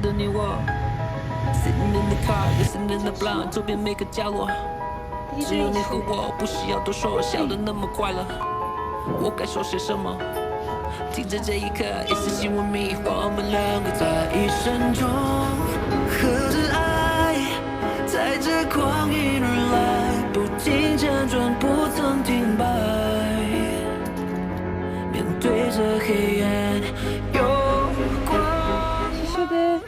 的你我 Sitting in the car, listening to blind 周边每个角落只有你和我，不需要多说，笑得那么快乐我该说些什么听着这一刻一丝心问迷我们两个在一生中和着爱在这光阴而来不停辗转不曾停摆面对着黑暗有光چی شده؟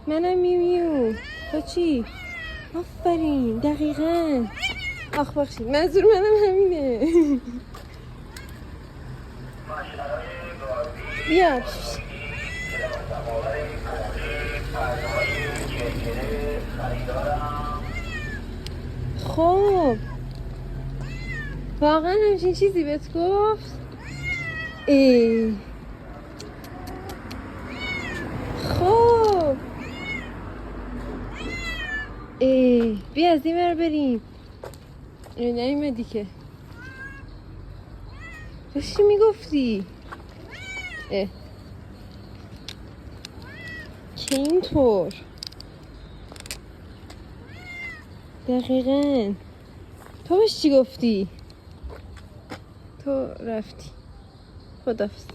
منم میو تو چی؟ آفرین دقیقاً آخ بخشید منظور منم همینه بیا خب واقعا همچین چیزی بهت گفت؟ ای خب ای بیا از این ور بریم نیومدی که چی میگفتی؟ که اینطور دقیقاً تو بهش چی گفتی؟ تو رفتی خداحافظ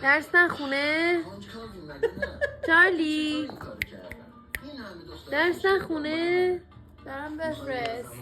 درس نخونه؟ چارلی درس نخونه؟ برم بفرست